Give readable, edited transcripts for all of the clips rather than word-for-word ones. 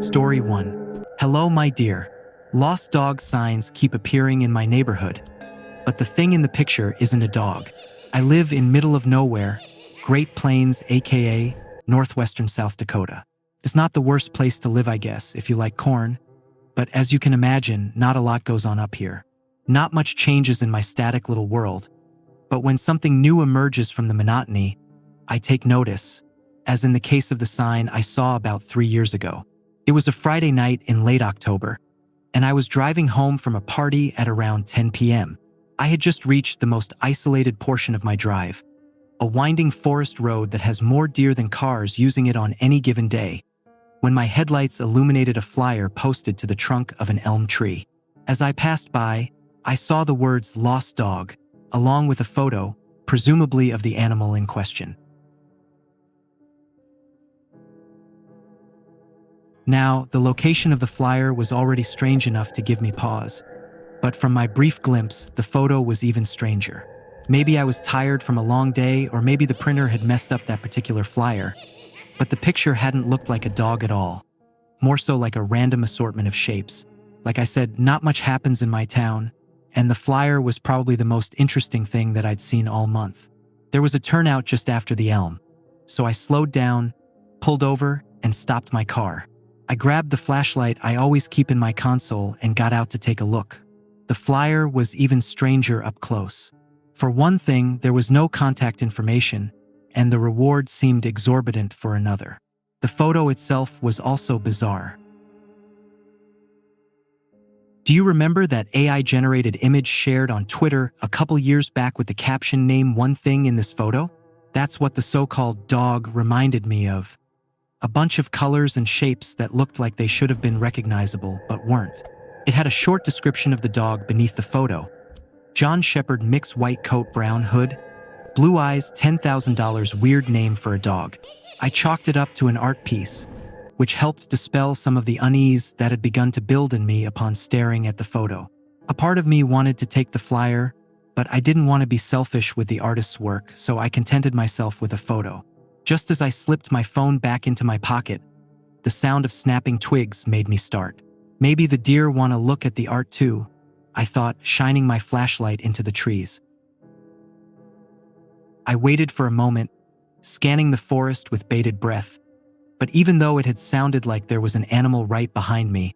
Story 1. Hello, my dear. Lost dog signs keep appearing in my neighborhood. But the thing in the picture isn't a dog. I live in middle of nowhere, Great Plains, aka northwestern South Dakota. It's not the worst place to live, I guess, if you like corn. But as you can imagine, not a lot goes on up here. Not much changes in my static little world. But when something new emerges from the monotony, I take notice, as in the case of the sign I saw about 3 years ago. It was a Friday night in late October, and I was driving home from a party at around 10 p.m. I had just reached the most isolated portion of my drive, a winding forest road that has more deer than cars using it on any given day, when my headlights illuminated a flyer posted to the trunk of an elm tree. As I passed by, I saw the words "Lost Dog," along with a photo, presumably of the animal in question. Now, the location of the flyer was already strange enough to give me pause, but from my brief glimpse, the photo was even stranger. Maybe I was tired from a long day, or maybe the printer had messed up that particular flyer, but the picture hadn't looked like a dog at all, more so like a random assortment of shapes. Like I said, not much happens in my town, and the flyer was probably the most interesting thing that I'd seen all month. There was a turnout just after the elm, so I slowed down, pulled over, and stopped my car. I grabbed the flashlight I always keep in my console and got out to take a look. The flyer was even stranger up close. For one thing, there was no contact information, and the reward seemed exorbitant for another. The photo itself was also bizarre. Do you remember that AI-generated image shared on Twitter a couple years back with the caption "Name one thing in this photo"? That's what the so-called dog reminded me of. A bunch of colors and shapes that looked like they should have been recognizable but weren't. It had a short description of the dog beneath the photo. John Shepherd, mix, white coat, brown hood, blue eyes, $10,000, weird name for a dog. I chalked it up to an art piece, which helped dispel some of the unease that had begun to build in me upon staring at the photo. A part of me wanted to take the flyer, but I didn't want to be selfish with the artist's work, so I contented myself with a photo. Just as I slipped my phone back into my pocket, the sound of snapping twigs made me start. Maybe the deer want to look at the art too, I thought, shining my flashlight into the trees. I waited for a moment, scanning the forest with bated breath, but even though it had sounded like there was an animal right behind me,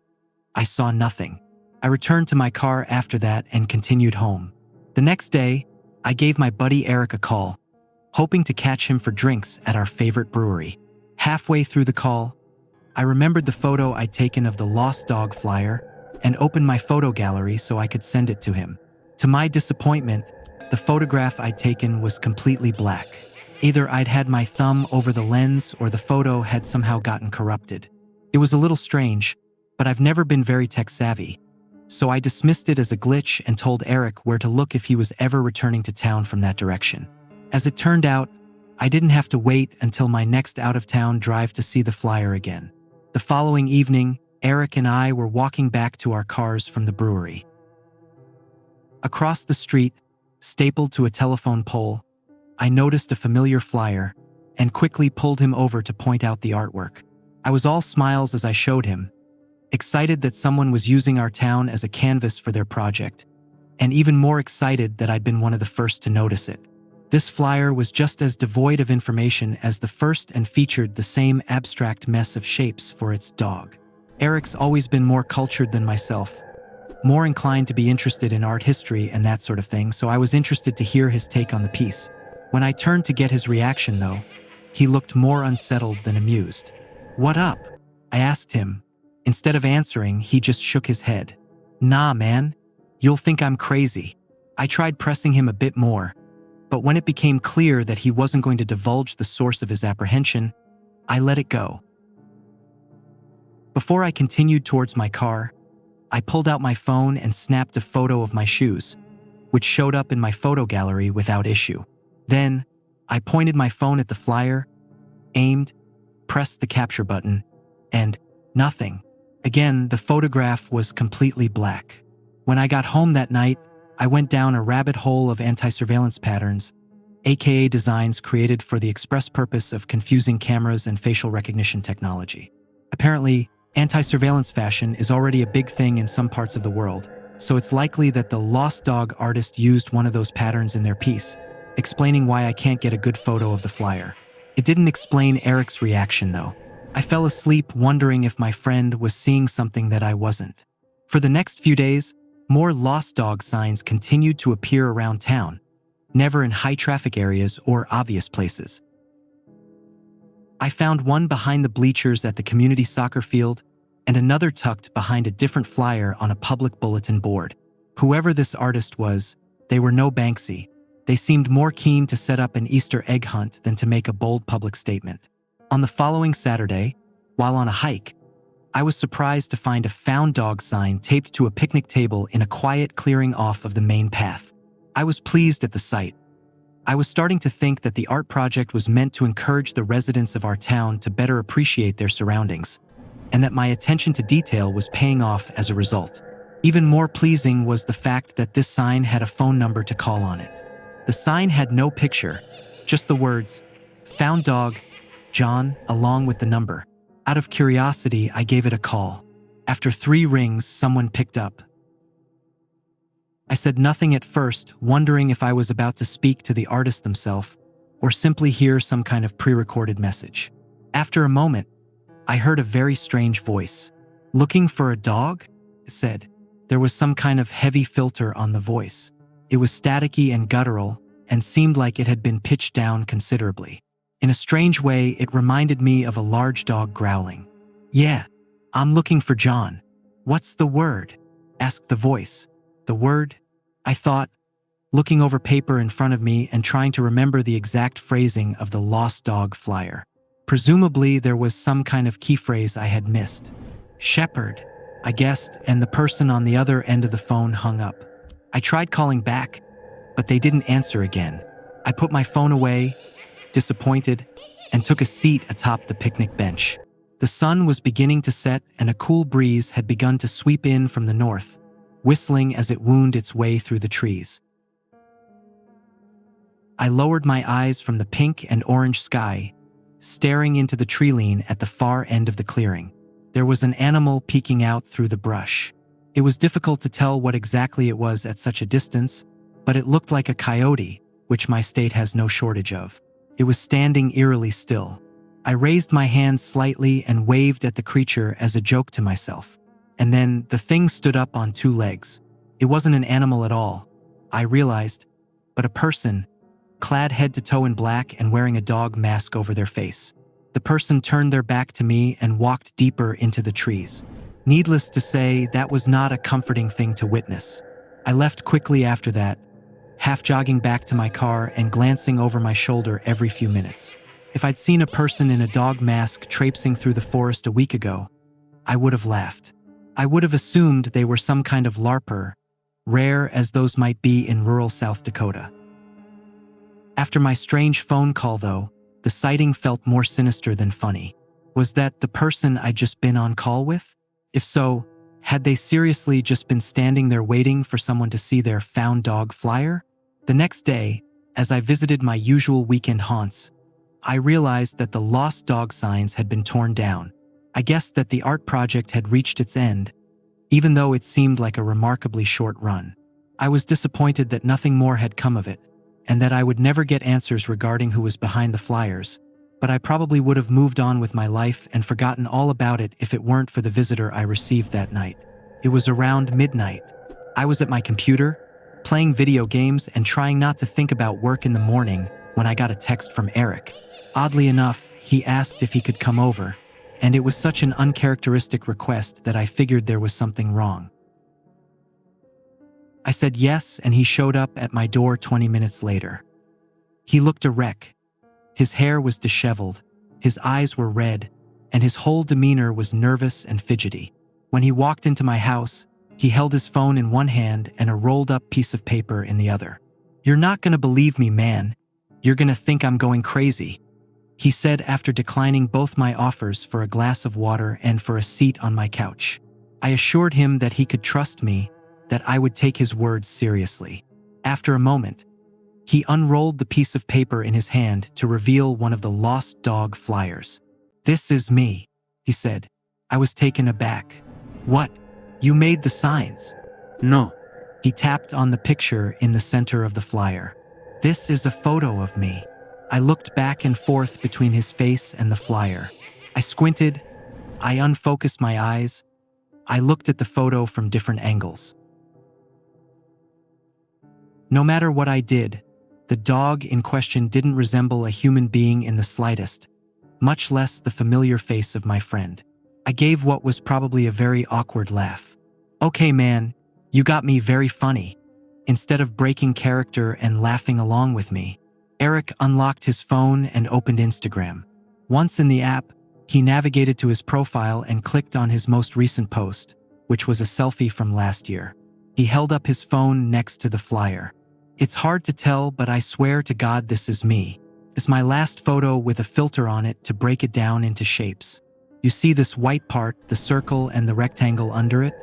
I saw nothing. I returned to my car after that and continued home. The next day, I gave my buddy Eric a call, hoping to catch him for drinks at our favorite brewery. Halfway through the call, I remembered the photo I'd taken of the lost dog flyer and opened my photo gallery so I could send it to him. To my disappointment, the photograph I'd taken was completely black. Either I'd had my thumb over the lens or the photo had somehow gotten corrupted. It was a little strange, but I've never been very tech-savvy, so I dismissed it as a glitch and told Eric where to look if he was ever returning to town from that direction. As it turned out, I didn't have to wait until my next out-of-town drive to see the flyer again. The following evening, Eric and I were walking back to our cars from the brewery. Across the street, stapled to a telephone pole, I noticed a familiar flyer and quickly pulled him over to point out the artwork. I was all smiles as I showed him, excited that someone was using our town as a canvas for their project, and even more excited that I'd been one of the first to notice it. This flyer was just as devoid of information as the first and featured the same abstract mess of shapes for its dog. Eric's always been more cultured than myself, more inclined to be interested in art history and that sort of thing, so I was interested to hear his take on the piece. When I turned to get his reaction, though, he looked more unsettled than amused. "What up?" I asked him. Instead of answering, he just shook his head. "Nah, man, you'll think I'm crazy." I tried pressing him a bit more, but when it became clear that he wasn't going to divulge the source of his apprehension, I let it go. Before I continued towards my car, I pulled out my phone and snapped a photo of my shoes, which showed up in my photo gallery without issue. Then, I pointed my phone at the flyer, aimed, pressed the capture button, and nothing. Again, the photograph was completely black. When I got home that night, I went down a rabbit hole of anti-surveillance patterns, aka designs created for the express purpose of confusing cameras and facial recognition technology. Apparently, Anti-surveillance fashion is already a big thing in some parts of the world, so it's likely that the Lost Dog artist used one of those patterns in their piece, explaining why I can't get a good photo of the flyer. It didn't explain Eric's reaction, though. I fell asleep wondering if my friend was seeing something that I wasn't. For the next few days, more Lost Dog signs continued to appear around town, never in high-traffic areas or obvious places. I found one behind the bleachers at the community soccer field and another tucked behind a different flyer on a public bulletin board. Whoever this artist was, they were no Banksy. They seemed more keen to set up an Easter egg hunt than to make a bold public statement. On the following Saturday, while on a hike, I was surprised to find a found dog sign taped to a picnic table in a quiet clearing off of the main path. I was pleased at the sight. I was starting to think that the art project was meant to encourage the residents of our town to better appreciate their surroundings, and that my attention to detail was paying off as a result. Even more pleasing was the fact that this sign had a phone number to call on it. The sign had no picture, just the words, "Found Dog, John," along with the number. Out of curiosity, I gave it a call. After 3 rings, someone picked up. I said nothing at first, wondering if I was about to speak to the artist themselves or simply hear some kind of pre-recorded message. After a moment, I heard a very strange voice. "Looking for a dog?" it said. There was some kind of heavy filter on the voice. It was staticky and guttural and seemed like it had been pitched down considerably. In a strange way, it reminded me of a large dog growling. "Yeah, I'm looking for John." "What's the word?" asked the voice. "The word?" I thought, looking over paper in front of me and trying to remember the exact phrasing of the Lost Dog flyer. Presumably, there was some kind of key phrase I had missed. "Shepherd," I guessed, and the person on the other end of the phone hung up. I tried calling back, but they didn't answer again. I put my phone away, disappointed, and took a seat atop the picnic bench. The sun was beginning to set and a cool breeze had begun to sweep in from the north, whistling as it wound its way through the trees. I lowered my eyes from the pink and orange sky, staring into the tree-line at the far end of the clearing. There was an animal peeking out through the brush. It was difficult to tell what exactly it was at such a distance, but it looked like a coyote, which my state has no shortage of. It was standing eerily still. I raised my hand slightly and waved at the creature as a joke to myself. And then the thing stood up on 2 legs. It wasn't an animal at all, I realized, but a person, clad head to toe in black and wearing a dog mask over their face. The person turned their back to me and walked deeper into the trees. Needless to say, that was not a comforting thing to witness. I left quickly after that, half jogging back to my car and glancing over my shoulder every few minutes. If I'd seen a person in a dog mask traipsing through the forest a week ago, I would have laughed. I would have assumed they were some kind of LARPer, rare as those might be in rural South Dakota. After my strange phone call, though, the sighting felt more sinister than funny. Was that the person I'd just been on call with? If so, had they seriously just been standing there waiting for someone to see their found dog flyer? The next day, as I visited my usual weekend haunts, I realized that the Lost Dog signs had been torn down. I guessed that the art project had reached its end, even though it seemed like a remarkably short run. I was disappointed that nothing more had come of it, and that I would never get answers regarding who was behind the flyers, but I probably would have moved on with my life and forgotten all about it if it weren't for the visitor I received that night. It was around midnight. I was at my computer, playing video games and trying not to think about work in the morning when I got a text from Eric. Oddly enough, he asked if he could come over, and it was such an uncharacteristic request that I figured there was something wrong. I said yes, and he showed up at my door 20 minutes later. He looked a wreck. His hair was disheveled, his eyes were red, and his whole demeanor was nervous and fidgety. When he walked into my house, he held his phone in one hand and a rolled-up piece of paper in the other. "You're not gonna believe me, man. You're gonna think I'm going crazy," he said after declining both my offers for a glass of water and for a seat on my couch. I assured him that he could trust me, that I would take his words seriously. After a moment, he unrolled the piece of paper in his hand to reveal one of the Lost Dog flyers. "This is me," he said. I was taken aback. What? You made the signs? No. He tapped on the picture in the center of the flyer. This is a photo of me. I looked back and forth between his face and the flyer. I squinted. I unfocused my eyes. I looked at the photo from different angles. No matter what I did, the dog in question didn't resemble a human being in the slightest, much less the familiar face of my friend. I gave what was probably a very awkward laugh. Okay, man, you got me very funny. Instead of breaking character and laughing along with me, Eric unlocked his phone and opened Instagram. Once in the app, he navigated to his profile and clicked on his most recent post, which was a selfie from last year. He held up his phone next to the flyer. It's hard to tell, but I swear to God this is me. It's my last photo with a filter on it to break it down into shapes. You see this white part, the circle and the rectangle under it?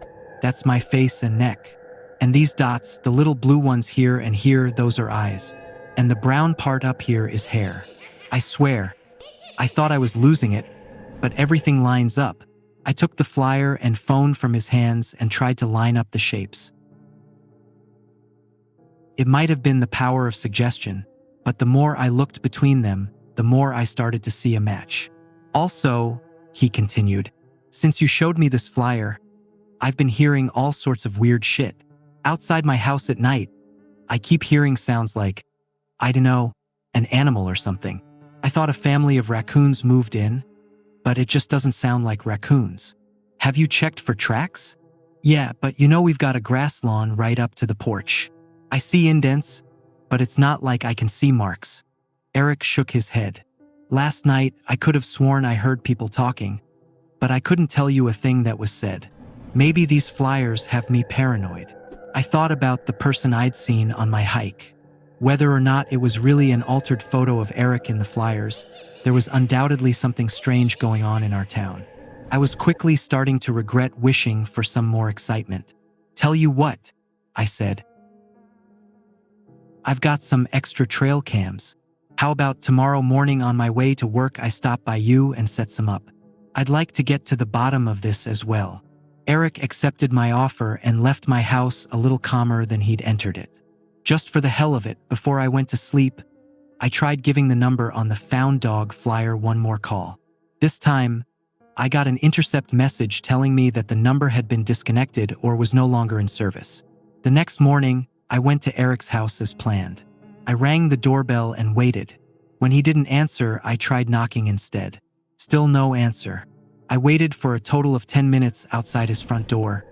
That's my face and neck. And these dots, the little blue ones here and here, those are eyes. And the brown part up here is hair. I swear, I thought I was losing it, but everything lines up. I took the flyer and phone from his hands and tried to line up the shapes. It might have been the power of suggestion, but the more I looked between them, the more I started to see a match. Also, he continued, since you showed me this flyer, I've been hearing all sorts of weird shit. Outside my house at night, I keep hearing sounds like, I don't know, an animal or something. I thought a family of raccoons moved in, but it just doesn't sound like raccoons. Have you checked for tracks? Yeah, but you know we've got a grass lawn right up to the porch. I see indents, but it's not like I can see marks. Eric shook his head. Last night, I could have sworn I heard people talking, but I couldn't tell you a thing that was said. Maybe these flyers have me paranoid. I thought about the person I'd seen on my hike. Whether or not it was really an altered photo of Eric in the flyers, there was undoubtedly something strange going on in our town. I was quickly starting to regret wishing for some more excitement. Tell you what, I said. I've got some extra trail cams. How about tomorrow morning on my way to work I stop by you and set some up? I'd like to get to the bottom of this as well. Eric accepted my offer and left my house a little calmer than he'd entered it. Just for the hell of it, before I went to sleep, I tried giving the number on the found dog flyer one more call. This time, I got an intercept message telling me that the number had been disconnected or was no longer in service. The next morning, I went to Eric's house as planned. I rang the doorbell and waited. When he didn't answer, I tried knocking instead. Still no answer. I waited for a total of 10 minutes outside his front door,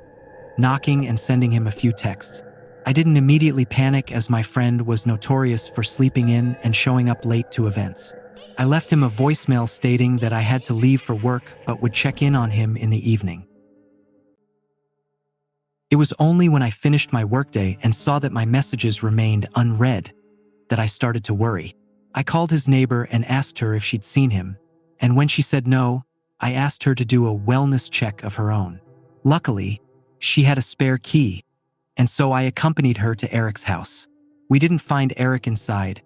knocking and sending him a few texts. I didn't immediately panic as my friend was notorious for sleeping in and showing up late to events. I left him a voicemail stating that I had to leave for work but would check in on him in the evening. It was only when I finished my workday and saw that my messages remained unread that I started to worry. I called his neighbor and asked her if she'd seen him, and when she said no, I asked her to do a wellness check of her own. Luckily, she had a spare key, and so I accompanied her to Eric's house. We didn't find Eric inside,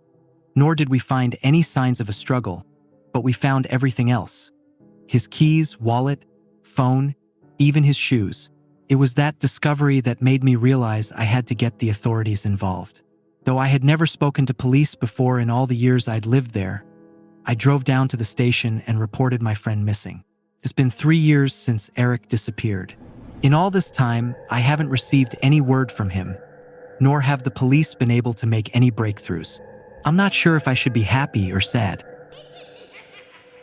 nor did we find any signs of a struggle, but we found everything else. His keys, wallet, phone, even his shoes. It was that discovery that made me realize I had to get the authorities involved. Though I had never spoken to police before in all the years I'd lived there, I drove down to the station and reported my friend missing. It's been 3 years since Eric disappeared. In all this time, I haven't received any word from him, nor have the police been able to make any breakthroughs. I'm not sure if I should be happy or sad.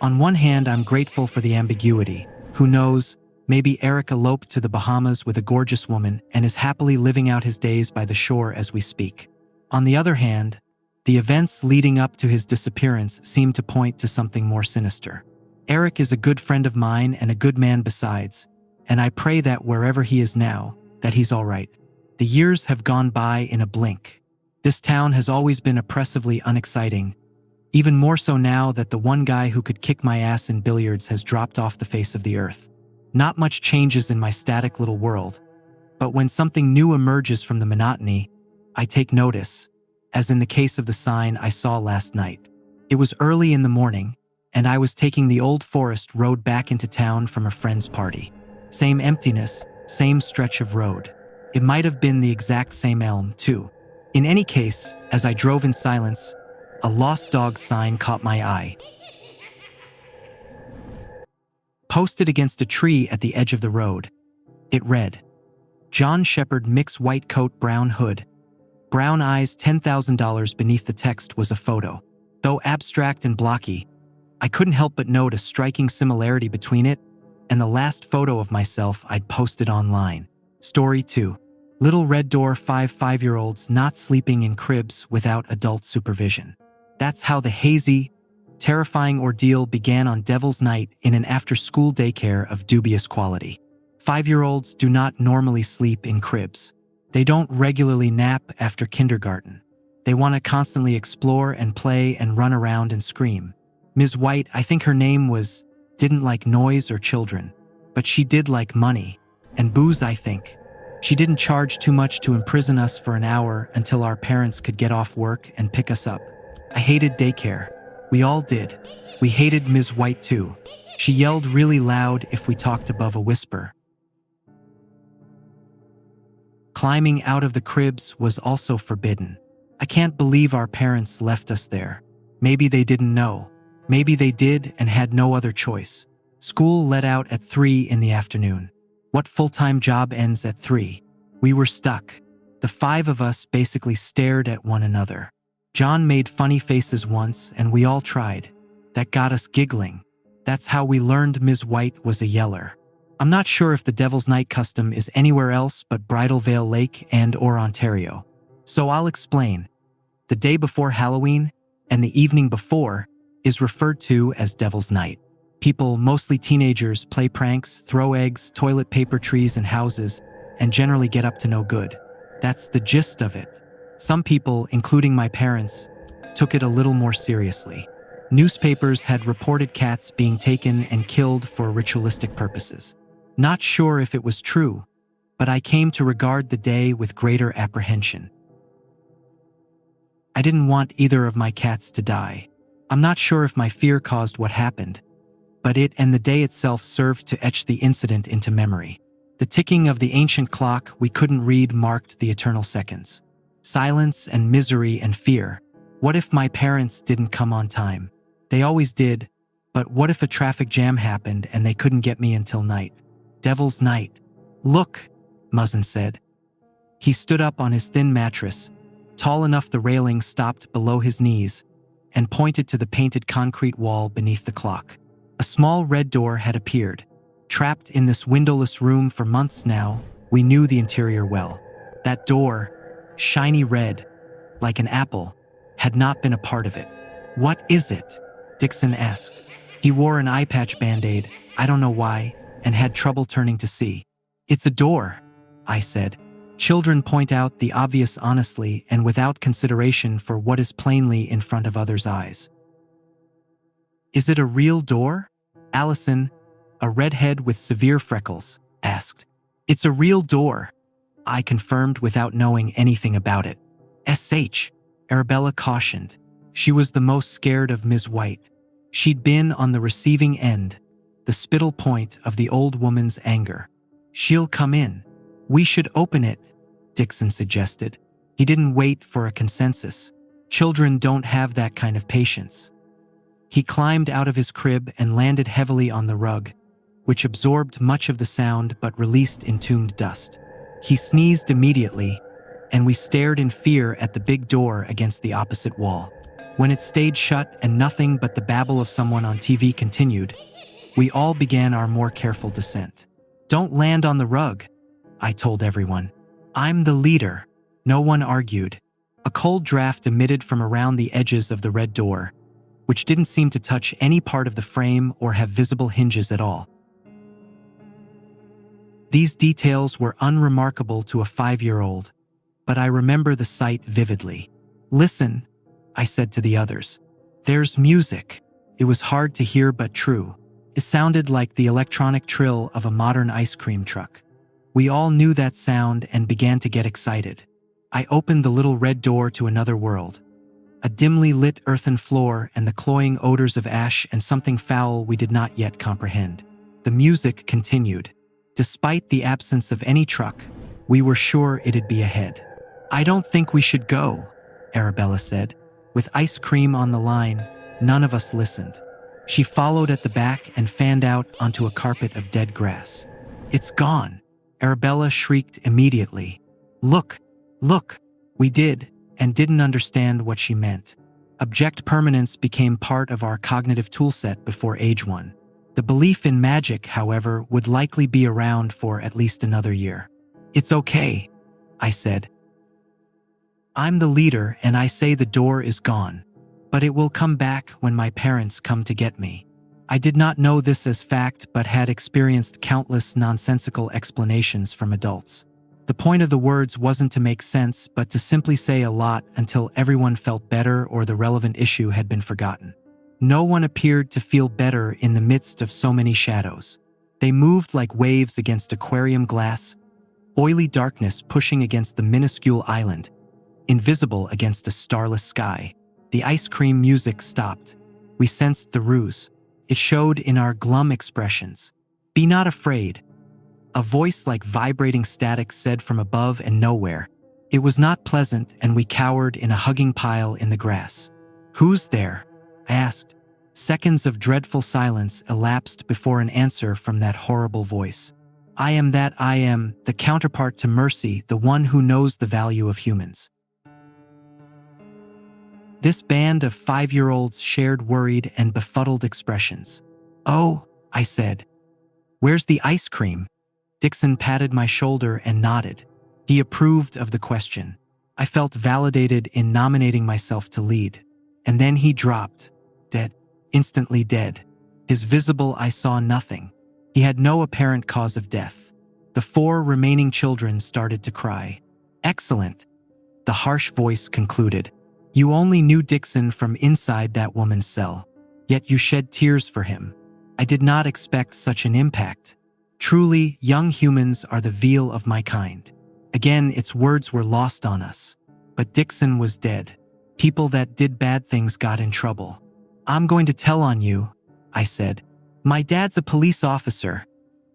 On one hand, I'm grateful for the ambiguity. Who knows, maybe Eric eloped to the Bahamas with a gorgeous woman and is happily living out his days by the shore as we speak. On the other hand, the events leading up to his disappearance seem to point to something more sinister. Eric is a good friend of mine and a good man besides, and I pray that wherever he is now, that he's all right. The years have gone by in a blink. This town has always been oppressively unexciting, even more so now that the one guy who could kick my ass in billiards has dropped off the face of the earth. Not much changes in my static little world, but when something new emerges from the monotony, I take notice, as in the case of the sign I saw last night. It was early in the morning, and I was taking the old forest road back into town from a friend's party. Same emptiness, same stretch of road. It might have been the exact same elm, too. In any case, as I drove in silence, a lost dog sign caught my eye. Posted against a tree at the edge of the road, it read, John Shepherd, mix white coat, brown hood. Brown eyes, $10,000. Beneath the text was a photo. Though abstract and blocky, I couldn't help but note a striking similarity between it and the last photo of myself I'd posted online. Story 2. Little Red Door, 5-year-olds not sleeping in cribs without adult supervision. That's how the hazy, terrifying ordeal began on Devil's Night in an after-school daycare of dubious quality. 5-year-olds do not normally sleep in cribs. They don't regularly nap after kindergarten. They want to constantly explore and play and run around and scream. Ms. White, I think her name was, didn't like noise or children, but she did like money and booze, I think. She didn't charge too much to imprison us for an hour until our parents could get off work and pick us up. I hated daycare. We all did. We hated Ms. White too. She yelled really loud if we talked above a whisper. Climbing out of the cribs was also forbidden. I can't believe our parents left us there. Maybe they didn't know. Maybe they did and had no other choice. School let out at 3 in the afternoon. What full-time job ends at 3? We were stuck. The 5 of us basically stared at one another. John made funny faces once and we all tried. That got us giggling. That's how we learned Ms. White was a yeller. I'm not sure if the Devil's Night custom is anywhere else but Bridal Veil Lake and/or Ontario. So I'll explain. The day before Halloween and the evening before is referred to as Devil's Night. People, mostly teenagers, play pranks, throw eggs, toilet paper trees and houses, and generally get up to no good. That's the gist of it. Some people, including my parents, took it a little more seriously. Newspapers had reported cats being taken and killed for ritualistic purposes. Not sure if it was true, but I came to regard the day with greater apprehension. I didn't want either of my cats to die. I'm not sure if my fear caused what happened, but it and the day itself served to etch the incident into memory. The ticking of the ancient clock we couldn't read marked the eternal seconds. Silence and misery and fear. What if my parents didn't come on time? They always did, but what if a traffic jam happened and they couldn't get me until night? Devil's Night. Look, Muzzin said. He stood up on his thin mattress, tall enough the railing stopped below his knees, and pointed to the painted concrete wall beneath the clock. A small red door had appeared. Trapped in this windowless room for months now, we knew the interior well. That door, shiny red, like an apple, had not been a part of it. What is it? Dixon asked. He wore an eye patch band-aid, I don't know why, and had trouble turning to see. It's a door, I said. Children point out the obvious honestly and without consideration for what is plainly in front of others' eyes. Is it a real door? Allison, a redhead with severe freckles, asked. It's a real door, I confirmed without knowing anything about it. S.H., Arabella cautioned. She was the most scared of Ms. White. She'd been on the receiving end, the spittle point of the old woman's anger. She'll come in. We should open it, Dixon suggested. He didn't wait for a consensus. Children don't have that kind of patience. He climbed out of his crib and landed heavily on the rug, which absorbed much of the sound but released entombed dust. He sneezed immediately, and we stared in fear at the big door against the opposite wall. When it stayed shut and nothing but the babble of someone on TV continued, we all began our more careful descent. Don't land on the rug, I told everyone. I'm the leader. No one argued. A cold draft emitted from around the edges of the red door, which didn't seem to touch any part of the frame or have visible hinges at all. These details were unremarkable to a 5-year-old, but I remember the sight vividly. Listen, I said to the others. There's music. It was hard to hear but true. It sounded like the electronic trill of a modern ice cream truck. We all knew that sound and began to get excited. I opened the little red door to another world. A dimly lit earthen floor and the cloying odors of ash and something foul we did not yet comprehend. The music continued. Despite the absence of any truck, we were sure it'd be ahead. "I don't think we should go," Arabella said. With ice cream on the line, none of us listened. She followed at the back and fanned out onto a carpet of dead grass. "It's gone," Arabella shrieked immediately. "Look, look!" We did, and didn't understand what she meant. Object permanence became part of our cognitive toolset before age 1. The belief in magic, however, would likely be around for at least another year. "It's okay," I said. "I'm the leader and I say the door is gone. But it will come back when my parents come to get me." I did not know this as fact but had experienced countless nonsensical explanations from adults. The point of the words wasn't to make sense but to simply say a lot until everyone felt better or the relevant issue had been forgotten. No one appeared to feel better in the midst of so many shadows. They moved like waves against aquarium glass, oily darkness pushing against the minuscule island, invisible against a starless sky. The ice cream music stopped. We sensed the ruse. It showed in our glum expressions. "Be not afraid," a voice like vibrating static said from above and nowhere. It was not pleasant, and we cowered in a hugging pile in the grass. "Who's there?" I asked. Seconds of dreadful silence elapsed before an answer from that horrible voice. "I am that I am, the counterpart to Mercy, the one who knows the value of humans." This band of 5-year-olds shared worried and befuddled expressions. "Oh," I said. "Where's the ice cream?" Dixon patted my shoulder and nodded. He approved of the question. I felt validated in nominating myself to lead. And then he dropped. Dead. Instantly dead. His visible I saw nothing. He had no apparent cause of death. The 4 remaining children started to cry. "Excellent," the harsh voice concluded. "You only knew Dixon from inside that woman's cell. Yet you shed tears for him. I did not expect such an impact. Truly, young humans are the veal of my kind." Again, its words were lost on us. But Dixon was dead. People that did bad things got in trouble. "I'm going to tell on you," I said. "My dad's a police officer,"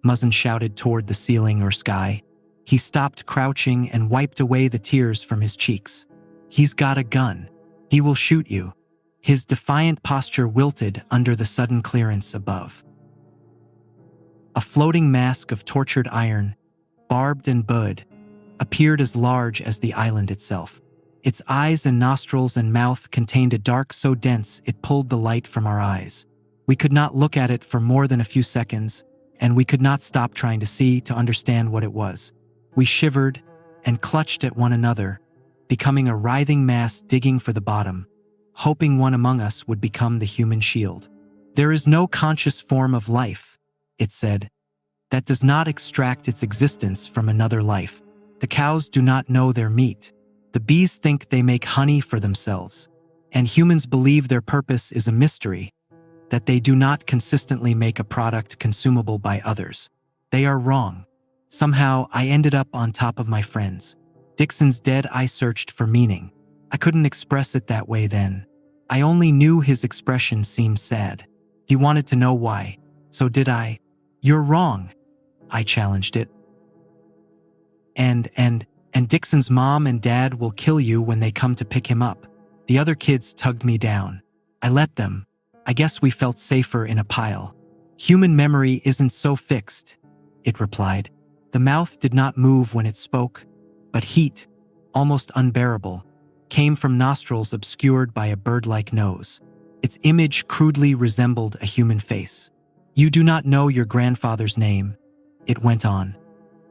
Muzzin shouted toward the ceiling or sky. He stopped crouching and wiped away the tears from his cheeks. "He's got a gun. He will shoot you." His defiant posture wilted under the sudden clearance above. A floating mask of tortured iron, barbed and buoyed, appeared as large as the island itself. Its eyes and nostrils and mouth contained a dark so dense it pulled the light from our eyes. We could not look at it for more than a few seconds, and we could not stop trying to see to understand what it was. We shivered and clutched at one another, becoming a writhing mass digging for the bottom, hoping one among us would become the human shield. "There is no conscious form of life," it said, "that does not extract its existence from another life. The cows do not know their meat. The bees think they make honey for themselves. And humans believe their purpose is a mystery, that they do not consistently make a product consumable by others. They are wrong. Somehow, I ended up on top of my friends. Dixon's dead. I searched for meaning. I couldn't express it that way then. I only knew his expression seemed sad. He wanted to know why. So did I. "You're wrong," I challenged it. And Dixon's mom and dad will kill you when they come to pick him up." The other kids tugged me down. I let them. I guess we felt safer in a pile. "Human memory isn't so fixed," it replied. The mouth did not move when it spoke, but heat, almost unbearable, came from nostrils obscured by a bird-like nose. Its image crudely resembled a human face. "You do not know your grandfather's name," it went on.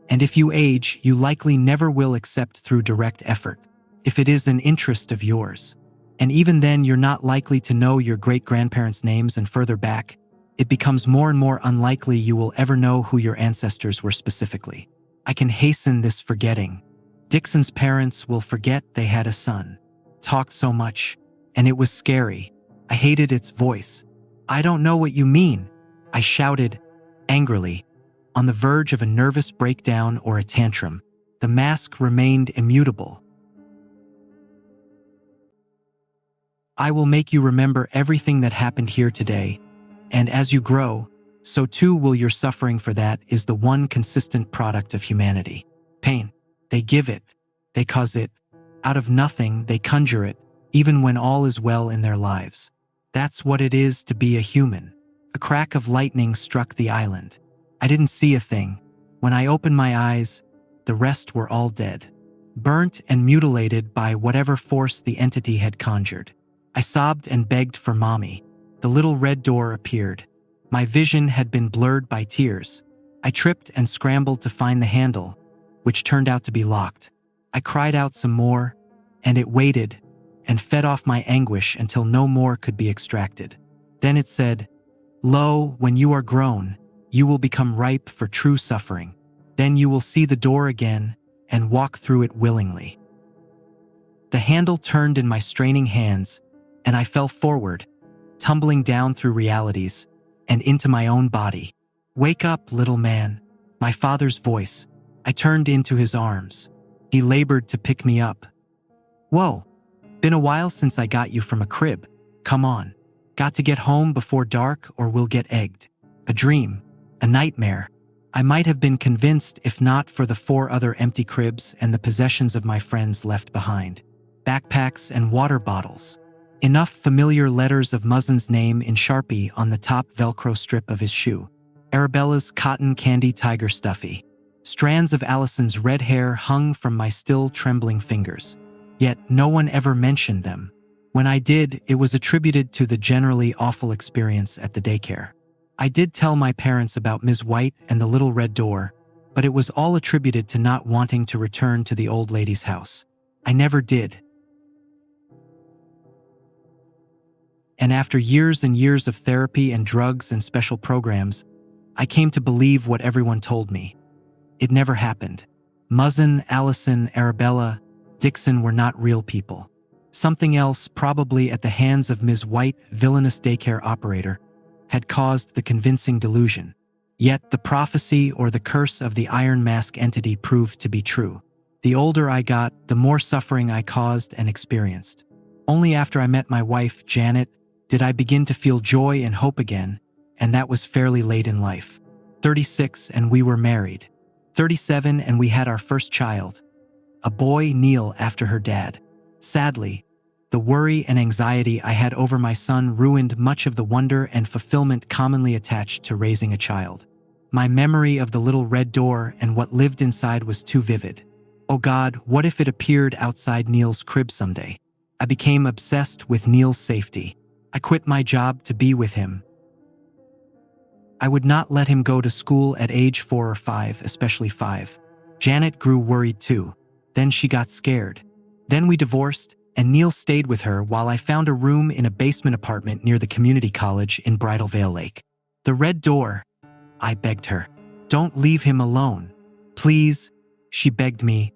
"And if you age, you likely never will except through direct effort, if it is an interest of yours. And even then, you're not likely to know your great-grandparents' names, and further back, it becomes more and more unlikely you will ever know who your ancestors were specifically. I can hasten this forgetting. Dixon's parents will forget they had a son. Talked so much, and it was scary. I hated its voice. "I don't know what you mean," I shouted, angrily, on the verge of a nervous breakdown or a tantrum. The mask remained immutable. I will make you remember everything that happened here today, and as you grow, so too will your suffering, for that is the one consistent product of humanity. Pain. They give it. They cause it. Out of nothing, they conjure it, even when all is well in their lives. That's what it is to be a human. A crack of lightning struck the island. I didn't see a thing. When I opened my eyes, the rest were all dead, burnt and mutilated by whatever force the entity had conjured. I sobbed and begged for Mommy. The little red door appeared. My vision had been blurred by tears. I tripped and scrambled to find the handle, which turned out to be locked. I cried out some more, and it waited and fed off my anguish until no more could be extracted. Then it said, "Lo, when you are grown, you will become ripe for true suffering. Then you will see the door again and walk through it willingly." The handle turned in my straining hands, and I fell forward, tumbling down through realities and into my own body. "Wake up, little man," my father's voice. I turned into his arms. He labored to pick me up. "Whoa, been a while since I got you from a crib. Come on. Got to get home before dark or we'll get egged." A dream, a nightmare. I might have been convinced if not for the 4 other empty cribs and the possessions of my friends left behind. Backpacks and water bottles. Enough familiar letters of Muzzin's name in Sharpie on the top Velcro strip of his shoe. Arabella's cotton candy tiger stuffy. Strands of Allison's red hair hung from my still trembling fingers. Yet no one ever mentioned them. When I did, it was attributed to the generally awful experience at the daycare. I did tell my parents about Ms. White and the little red door, but it was all attributed to not wanting to return to the old lady's house. I never did. And after years and years of therapy and drugs and special programs, I came to believe what everyone told me. It never happened. Muzzin, Allison, Arabella, Dixon were not real people. Something else, probably at the hands of Ms. White, villainous daycare operator, had caused the convincing delusion. Yet the prophecy or the curse of the Iron Mask entity proved to be true. The older I got, the more suffering I caused and experienced. Only after I met my wife, Janet, did I begin to feel joy and hope again, and that was fairly late in life. 36 and we were married. 37 and we had our first child, a boy, Neil, after her dad. Sadly, the worry and anxiety I had over my son ruined much of the wonder and fulfillment commonly attached to raising a child. My memory of the little red door and what lived inside was too vivid. Oh God, what if it appeared outside Neil's crib someday? I became obsessed with Neil's safety. I quit my job to be with him. I would not let him go to school at age 4 or 5, especially 5. Janet grew worried too. Then she got scared. Then we divorced, and Neil stayed with her while I found a room in a basement apartment near the community college in Bridal Veil Lake. The red door, I begged her. Don't leave him alone. Please, she begged me.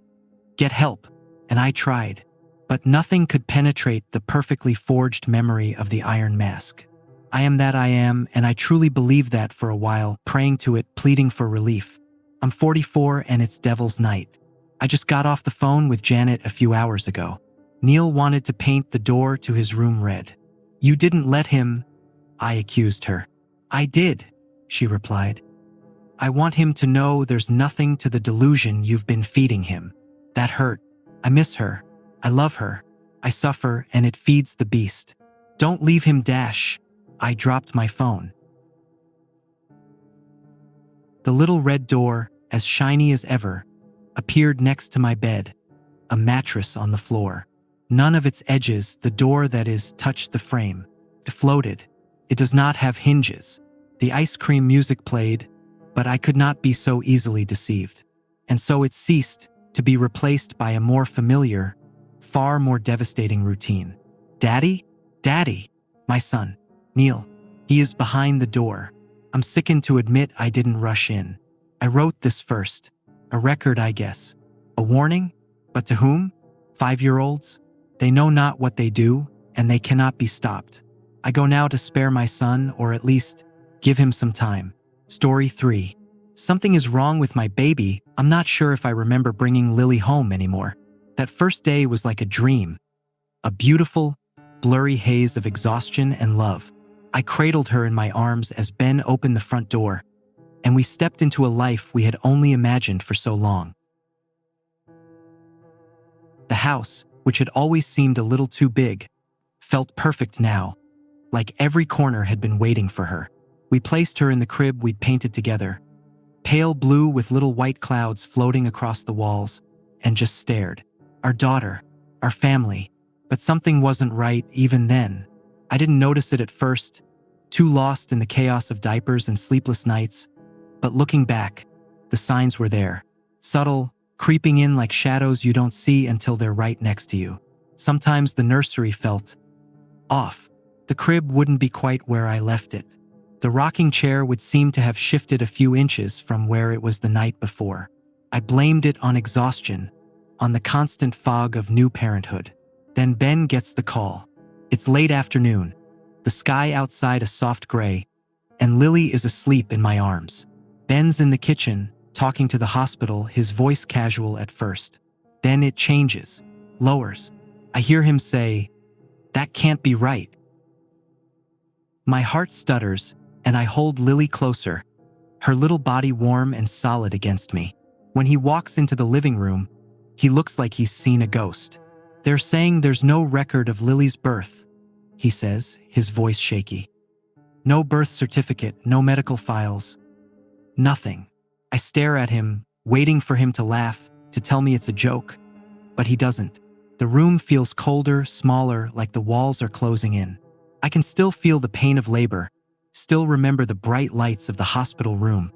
Get help. And I tried. But nothing could penetrate the perfectly forged memory of the Iron Mask. I am that I am, and I truly believed that for a while, praying to it, pleading for relief. I'm 44 and it's Devil's Night. I just got off the phone with Janet a few hours ago. Neil wanted to paint the door to his room red. You didn't let him, I accused her. I did, she replied. I want him to know there's nothing to the delusion you've been feeding him. That hurt. I miss her. I love her. I suffer and it feeds the beast. Don't leave him, dash. I dropped my phone. The little red door, as shiny as ever, appeared next to my bed, a mattress on the floor. None of its edges, the door that is, touched the frame. It floated. It does not have hinges. The ice cream music played, but I could not be so easily deceived. And so it ceased, to be replaced by a more familiar, far more devastating routine. Daddy? Daddy. My son. Neil. He is behind the door. I'm sickened to admit I didn't rush in. I wrote this first. A record, I guess. A warning? But to whom? 5-year-olds? They know not what they do, and they cannot be stopped. I go now to spare my son, or at least, give him some time. Story 3. Something is wrong with my baby. I'm not sure if I remember bringing Lily home anymore. That first day was like a dream. A beautiful, blurry haze of exhaustion and love. I cradled her in my arms as Ben opened the front door, and we stepped into a life we had only imagined for so long. The house, which had always seemed a little too big, felt perfect now, like every corner had been waiting for her. We placed her in the crib we'd painted together, pale blue with little white clouds floating across the walls, and just stared. Our daughter, our family, but something wasn't right even then. I didn't notice it at first, too lost in the chaos of diapers and sleepless nights, but looking back, the signs were there, subtle, creeping in like shadows you don't see until they're right next to you. Sometimes the nursery felt off. The crib wouldn't be quite where I left it. The rocking chair would seem to have shifted a few inches from where it was the night before. I blamed it on exhaustion, on the constant fog of new parenthood. Then Ben gets the call. It's late afternoon, the sky outside a soft gray, and Lily is asleep in my arms. Ben's in the kitchen, talking to the hospital, his voice casual at first. Then it changes, lowers. I hear him say, "That can't be right." My heart stutters, and I hold Lily closer, her little body warm and solid against me. When he walks into the living room, he looks like he's seen a ghost. "They're saying there's no record of Lily's birth," he says, his voice shaky. "No birth certificate, no medical files. Nothing." I stare at him, waiting for him to laugh, to tell me it's a joke. But he doesn't. The room feels colder, smaller, like the walls are closing in. I can still feel the pain of labor, still remember the bright lights of the hospital room,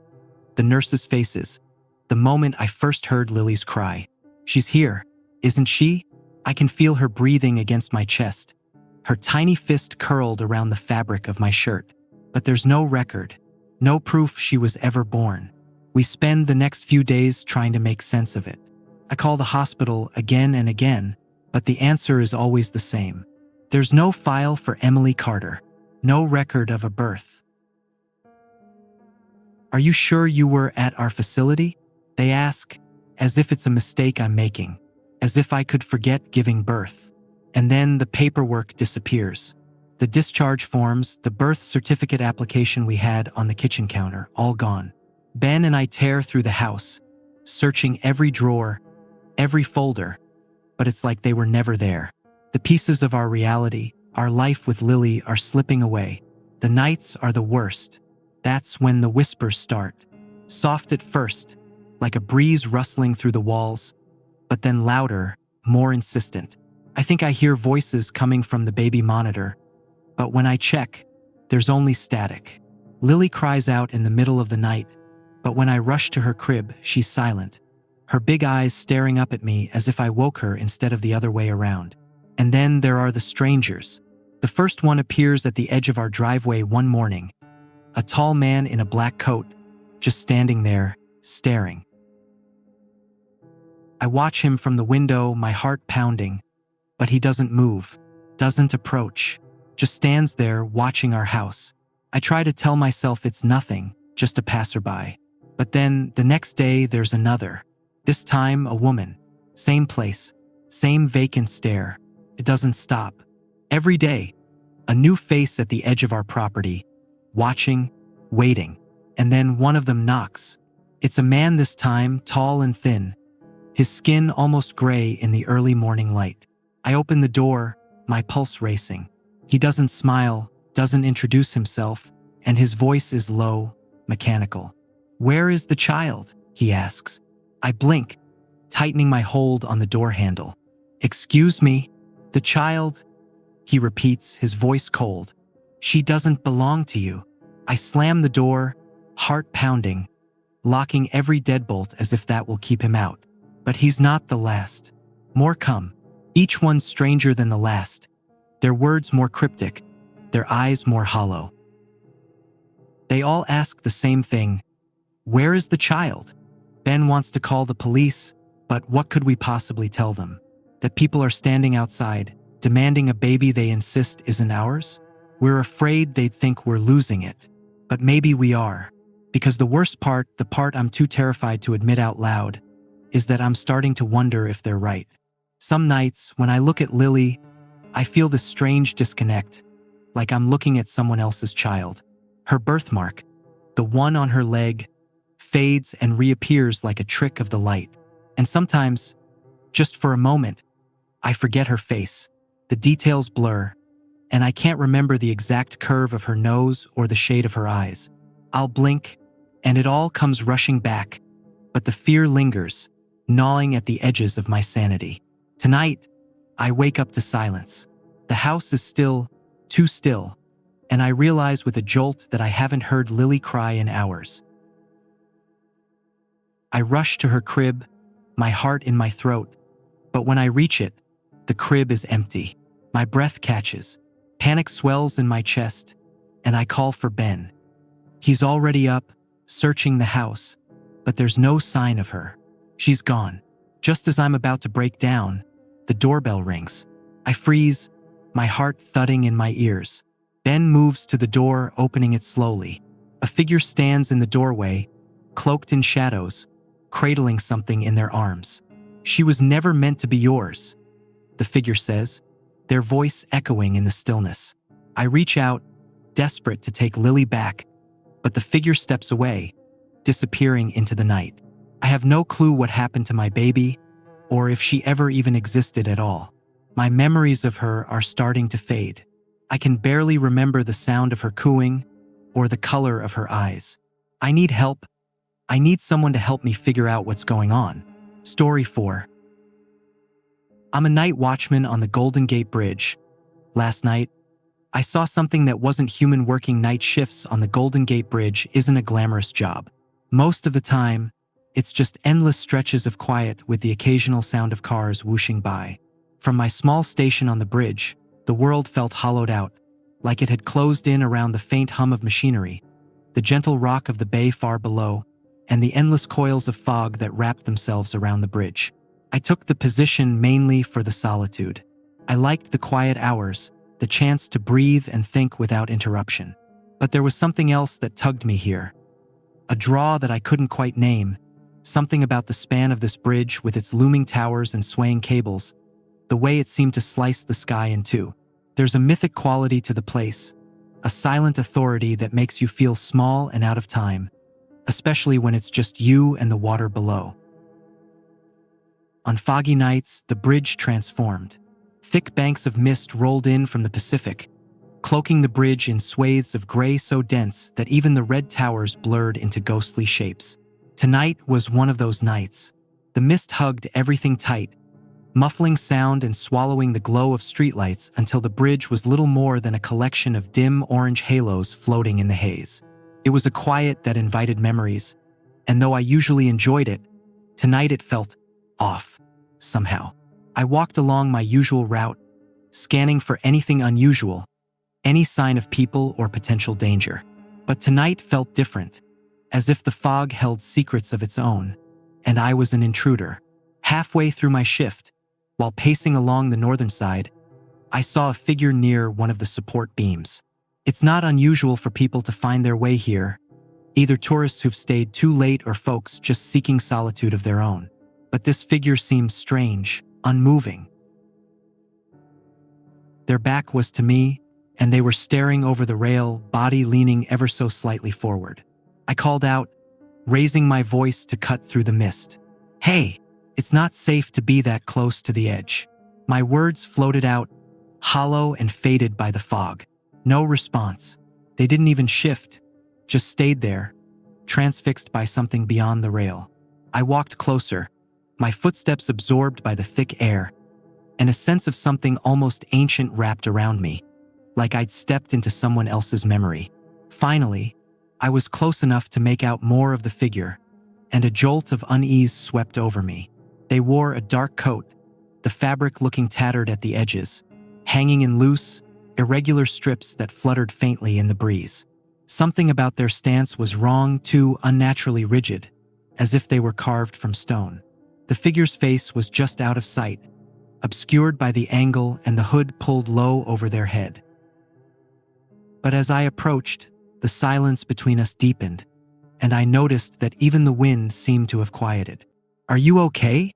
the nurses' faces, the moment I first heard Lily's cry. She's here, isn't she? I can feel her breathing against my chest, her tiny fist curled around the fabric of my shirt. But there's no record, no proof she was ever born. We spend the next few days trying to make sense of it. I call the hospital again and again, but the answer is always the same. There's no file for Emily Carter, no record of a birth. "Are you sure you were at our facility?" they ask, as if it's a mistake I'm making, as if I could forget giving birth. And then the paperwork disappears. The discharge forms, the birth certificate application we had on the kitchen counter, all gone. Ben and I tear through the house, searching every drawer, every folder, but it's like they were never there. The pieces of our reality, our life with Lily, are slipping away. The nights are the worst. That's when the whispers start. Soft at first, like a breeze rustling through the walls, but then louder, more insistent. I think I hear voices coming from the baby monitor, but when I check, there's only static. Lily cries out in the middle of the night, but when I rush to her crib, she's silent, her big eyes staring up at me as if I woke her instead of the other way around. And then there are the strangers. The first one appears at the edge of our driveway one morning, a tall man in a black coat, just standing there, staring. I watch him from the window, my heart pounding, but he doesn't move, doesn't approach, just stands there watching our house. I try to tell myself it's nothing, just a passerby. But then, the next day, there's another. This time, a woman. Same place, same vacant stare. It doesn't stop. Every day, a new face at the edge of our property, watching, waiting. And then one of them knocks. It's a man this time, tall and thin, his skin almost gray in the early morning light. I open the door, my pulse racing. He doesn't smile, doesn't introduce himself, and his voice is low, mechanical. "Where is the child?" he asks. I blink, tightening my hold on the door handle. "Excuse me, the child," he repeats, his voice cold. "She doesn't belong to you." I slam the door, heart pounding, locking every deadbolt as if that will keep him out. But he's not the last. More come, each one stranger than the last, their words more cryptic, their eyes more hollow. They all ask the same thing: "Where is the child?" Ben wants to call the police, but what could we possibly tell them? That people are standing outside, demanding a baby they insist isn't ours? We're afraid they'd think we're losing it. But maybe we are. Because the worst part, the part I'm too terrified to admit out loud, is that I'm starting to wonder if they're right. Some nights, when I look at Lily, I feel this strange disconnect, like I'm looking at someone else's child. Her birthmark, the one on her leg, fades and reappears like a trick of the light. And sometimes, just for a moment, I forget her face. The details blur, and I can't remember the exact curve of her nose or the shade of her eyes. I'll blink, and it all comes rushing back, but the fear lingers, gnawing at the edges of my sanity. Tonight, I wake up to silence. The house is still, too still, and I realize with a jolt that I haven't heard Lily cry in hours. I rush to her crib, my heart in my throat, but when I reach it, the crib is empty. My breath catches, panic swells in my chest, and I call for Ben. He's already up, searching the house, but there's no sign of her. She's gone. Just as I'm about to break down, the doorbell rings. I freeze, my heart thudding in my ears. Ben moves to the door, opening it slowly. A figure stands in the doorway, cloaked in shadows, cradling something in their arms. "She was never meant to be yours," the figure says, their voice echoing in the stillness. I reach out, desperate to take Lily back, but the figure steps away, disappearing into the night. I have no clue what happened to my baby, or if she ever even existed at all. My memories of her are starting to fade. I can barely remember the sound of her cooing or the color of her eyes. I need help. I need someone to help me figure out what's going on. Story 4. I'm a night watchman on the Golden Gate Bridge. Last night, I saw something that wasn't human. Working night shifts on the Golden Gate Bridge isn't a glamorous job. Most of the time, it's just endless stretches of quiet with the occasional sound of cars whooshing by. From my small station on the bridge, the world felt hollowed out, like it had closed in around the faint hum of machinery, the gentle rock of the bay far below, and the endless coils of fog that wrapped themselves around the bridge. I took the position mainly for the solitude. I liked the quiet hours, the chance to breathe and think without interruption. But there was something else that tugged me here. A draw that I couldn't quite name, something about the span of this bridge with its looming towers and swaying cables, the way it seemed to slice the sky in two. There's a mythic quality to the place, a silent authority that makes you feel small and out of time, especially when it's just you and the water below. On foggy nights, the bridge transformed. Thick banks of mist rolled in from the Pacific, cloaking the bridge in swathes of gray so dense that even the red towers blurred into ghostly shapes. Tonight was one of those nights. The mist hugged everything tight, muffling sound and swallowing the glow of streetlights until the bridge was little more than a collection of dim orange halos floating in the haze. It was a quiet that invited memories, and though I usually enjoyed it, tonight it felt off, somehow. I walked along my usual route, scanning for anything unusual, any sign of people or potential danger. But tonight felt different, as if the fog held secrets of its own, and I was an intruder. Halfway through my shift, while pacing along the northern side, I saw a figure near one of the support beams. It's not unusual for people to find their way here, either tourists who've stayed too late or folks just seeking solitude of their own. But this figure seemed strange, unmoving. Their back was to me, and they were staring over the rail, body leaning ever so slightly forward. I called out, raising my voice to cut through the mist. "Hey, it's not safe to be that close to the edge." My words floated out, hollow and faded by the fog. No response. They didn't even shift, just stayed there, transfixed by something beyond the rail. I walked closer, my footsteps absorbed by the thick air, and a sense of something almost ancient wrapped around me, like I'd stepped into someone else's memory. Finally, I was close enough to make out more of the figure, and a jolt of unease swept over me. They wore a dark coat, the fabric looking tattered at the edges, hanging in loose, irregular strips that fluttered faintly in the breeze. Something about their stance was wrong, too unnaturally rigid, as if they were carved from stone. The figure's face was just out of sight, obscured by the angle and the hood pulled low over their head. But as I approached, the silence between us deepened, and I noticed that even the wind seemed to have quieted. "Are you okay?"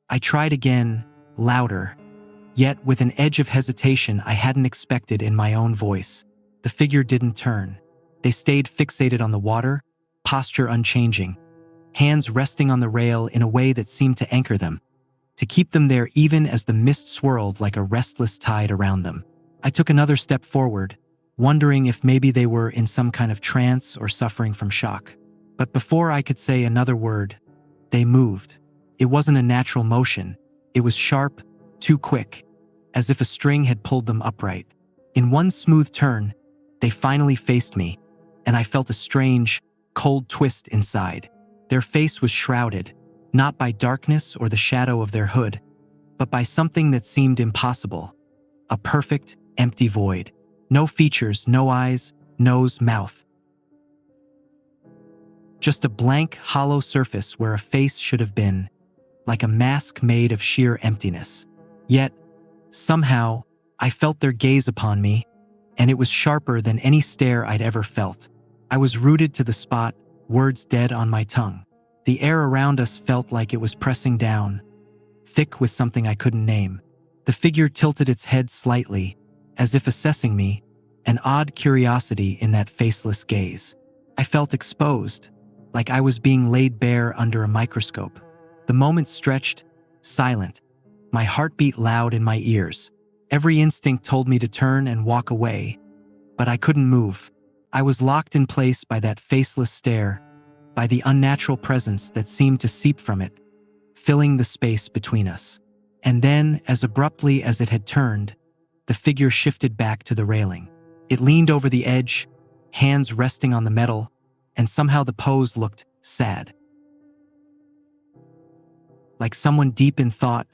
I tried again, louder, Yet, with an edge of hesitation I hadn't expected in my own voice, the figure didn't turn. They stayed fixated on the water, posture unchanging, hands resting on the rail in a way that seemed to anchor them, to keep them there even as the mist swirled like a restless tide around them. I took another step forward, wondering if maybe they were in some kind of trance or suffering from shock. But before I could say another word, they moved. It wasn't a natural motion. It was sharp, too quick, as if a string had pulled them upright. In one smooth turn, they finally faced me, and I felt a strange, cold twist inside. Their face was shrouded, not by darkness or the shadow of their hood, but by something that seemed impossible. A perfect, empty void. No features, no eyes, nose, mouth. Just a blank, hollow surface where a face should have been, like a mask made of sheer emptiness. Yet, somehow, I felt their gaze upon me, and it was sharper than any stare I'd ever felt. I was rooted to the spot, words dead on my tongue. The air around us felt like it was pressing down, thick with something I couldn't name. The figure tilted its head slightly, as if assessing me, an odd curiosity in that faceless gaze. I felt exposed, like I was being laid bare under a microscope. The moment stretched, silent, my heart beat loud in my ears. Every instinct told me to turn and walk away, but I couldn't move. I was locked in place by that faceless stare, by the unnatural presence that seemed to seep from it, filling the space between us. And then, as abruptly as it had turned, the figure shifted back to the railing. It leaned over the edge, hands resting on the metal, and somehow the pose looked sad. Like someone deep in thought,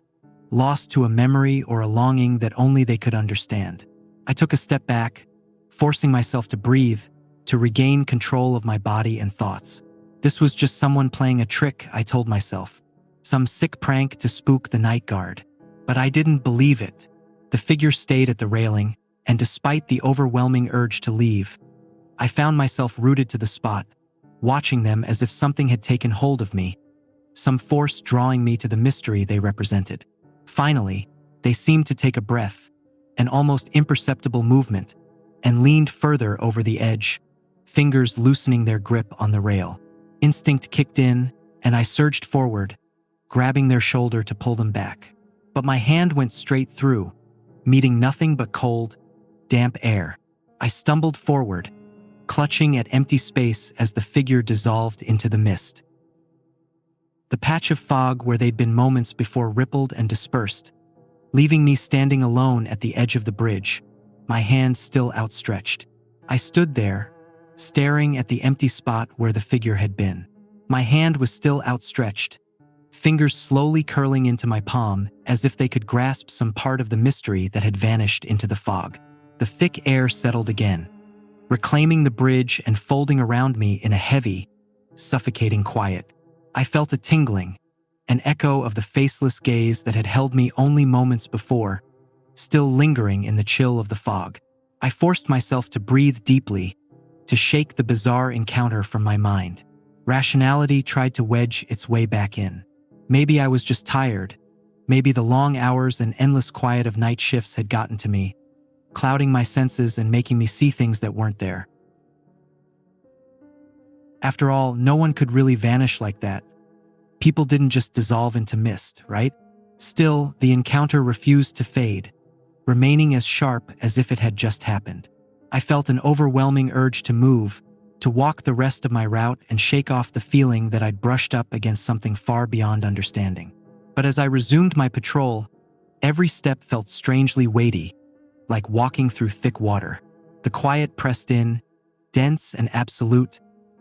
lost to a memory or a longing that only they could understand. I took a step back, forcing myself to breathe, to regain control of my body and thoughts. This was just someone playing a trick, I told myself. Some sick prank to spook the night guard. But I didn't believe it. The figure stayed at the railing, and despite the overwhelming urge to leave, I found myself rooted to the spot, watching them as if something had taken hold of me, some force drawing me to the mystery they represented. Finally, they seemed to take a breath, an almost imperceptible movement, and leaned further over the edge, fingers loosening their grip on the rail. Instinct kicked in, and I surged forward, grabbing their shoulder to pull them back. But my hand went straight through, meeting nothing but cold, damp air. I stumbled forward, clutching at empty space as the figure dissolved into the mist. The patch of fog where they'd been moments before rippled and dispersed, leaving me standing alone at the edge of the bridge, my hand still outstretched. I stood there, staring at the empty spot where the figure had been. My hand was still outstretched, fingers slowly curling into my palm as if they could grasp some part of the mystery that had vanished into the fog. The thick air settled again, reclaiming the bridge and folding around me in a heavy, suffocating quiet. I felt a tingling, an echo of the faceless gaze that had held me only moments before, still lingering in the chill of the fog. I forced myself to breathe deeply, to shake the bizarre encounter from my mind. Rationality tried to wedge its way back in. Maybe I was just tired. Maybe the long hours and endless quiet of night shifts had gotten to me, clouding my senses and making me see things that weren't there. After all, no one could really vanish like that. People didn't just dissolve into mist, right? Still, the encounter refused to fade, remaining as sharp as if it had just happened. I felt an overwhelming urge to move, to walk the rest of my route and shake off the feeling that I'd brushed up against something far beyond understanding. But as I resumed my patrol, every step felt strangely weighty, like walking through thick water. The quiet pressed in, dense and absolute,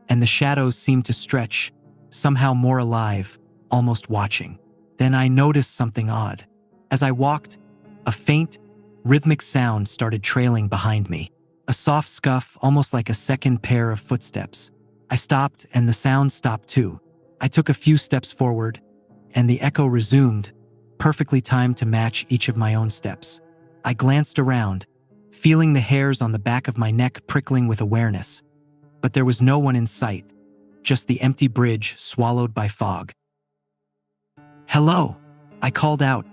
and the shadows seemed to stretch, somehow more alive, almost watching. Then I noticed something odd. As I walked, a faint, rhythmic sound started trailing behind me. A soft scuff, almost like a second pair of footsteps. I stopped, and the sound stopped too. I took a few steps forward, and the echo resumed, perfectly timed to match each of my own steps. I glanced around, feeling the hairs on the back of my neck prickling with awareness. But there was no one in sight, just the empty bridge swallowed by fog. "Hello," I called out,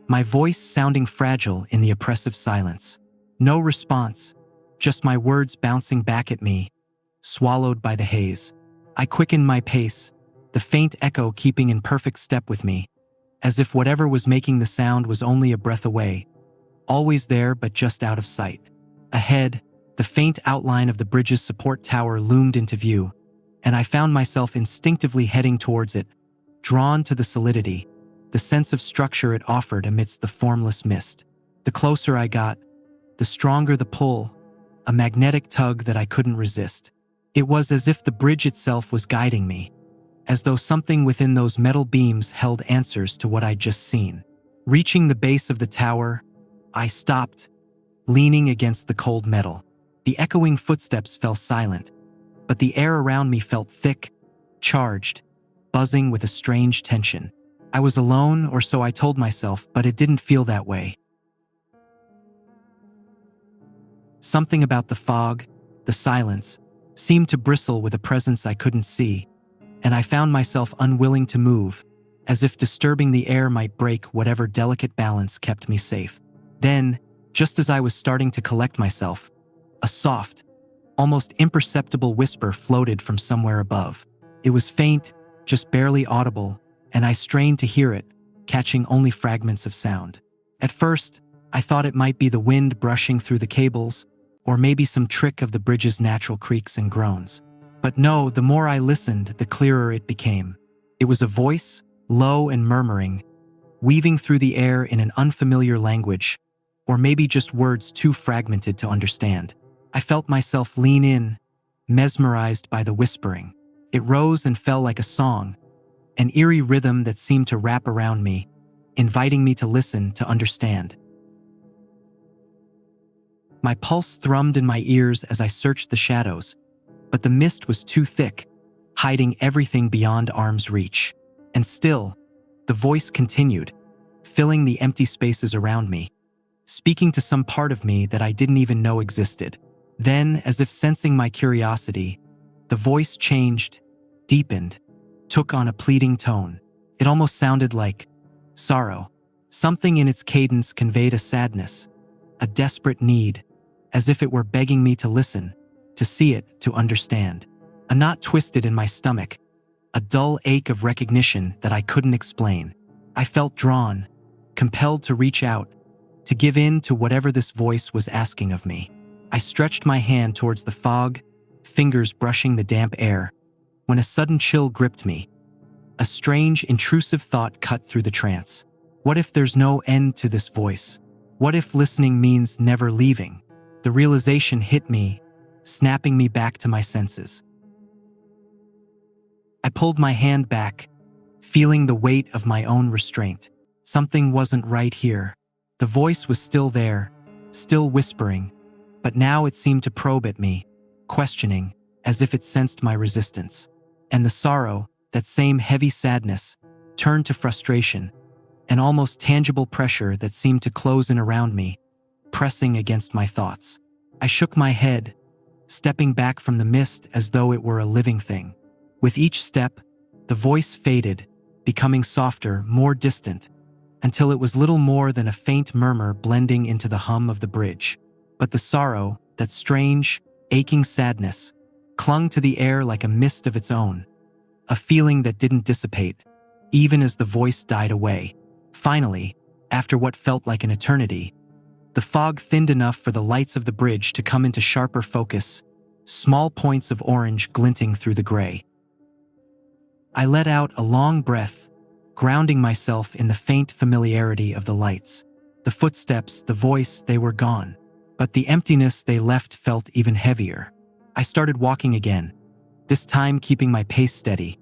my voice sounding fragile in the oppressive silence. No response, just my words bouncing back at me, swallowed by the haze. I quickened my pace, the faint echo keeping in perfect step with me, as if whatever was making the sound was only a breath away, always there but just out of sight. Ahead, the faint outline of the bridge's support tower loomed into view, and I found myself instinctively heading towards it, drawn to the solidity, the sense of structure it offered amidst the formless mist. The closer I got, the stronger the pull, a magnetic tug that I couldn't resist. It was as if the bridge itself was guiding me, as though something within those metal beams held answers to what I'd just seen. Reaching the base of the tower, I stopped, leaning against the cold metal. The echoing footsteps fell silent, but the air around me felt thick, charged, buzzing with a strange tension. I was alone, or so I told myself, but it didn't feel that way. Something about the fog, the silence, seemed to bristle with a presence I couldn't see, and I found myself unwilling to move, as if disturbing the air might break whatever delicate balance kept me safe. Then, just as I was starting to collect myself, a soft, almost imperceptible whisper floated from somewhere above. It was faint, just barely audible, and I strained to hear it, catching only fragments of sound. At first, I thought it might be the wind brushing through the cables, or maybe some trick of the bridge's natural creaks and groans. But no, the more I listened, the clearer it became. It was a voice, low and murmuring, weaving through the air in an unfamiliar language, or maybe just words too fragmented to understand. I felt myself lean in, mesmerized by the whispering. It rose and fell like a song, an eerie rhythm that seemed to wrap around me, inviting me to listen, to understand. My pulse thrummed in my ears as I searched the shadows, but the mist was too thick, hiding everything beyond arm's reach. And still, the voice continued, filling the empty spaces around me, speaking to some part of me that I didn't even know existed. Then, as if sensing my curiosity, the voice changed, deepened, took on a pleading tone. It almost sounded like sorrow. Something in its cadence conveyed a sadness, a desperate need, as if it were begging me to listen, to see it, to understand. A knot twisted in my stomach, a dull ache of recognition that I couldn't explain. I felt drawn, compelled to reach out, to give in to whatever this voice was asking of me. I stretched my hand towards the fog, fingers brushing the damp air, when a sudden chill gripped me. A strange, intrusive thought cut through the trance. What if there's no end to this voice? What if listening means never leaving? The realization hit me, snapping me back to my senses. I pulled my hand back, feeling the weight of my own restraint. Something wasn't right here. The voice was still there, still whispering, but now it seemed to probe at me, questioning, as if it sensed my resistance. And the sorrow, that same heavy sadness, turned to frustration, an almost tangible pressure that seemed to close in around me, pressing against my thoughts. I shook my head, stepping back from the mist as though it were a living thing. With each step, the voice faded, becoming softer, more distant, until it was little more than a faint murmur blending into the hum of the bridge. But the sorrow, that strange, aching sadness, clung to the air like a mist of its own, a feeling that didn't dissipate, even as the voice died away. Finally, after what felt like an eternity, the fog thinned enough for the lights of the bridge to come into sharper focus, small points of orange glinting through the gray. I let out a long breath, grounding myself in the faint familiarity of the lights. The footsteps, the voice, they were gone, but the emptiness they left felt even heavier. I started walking again, this time keeping my pace steady,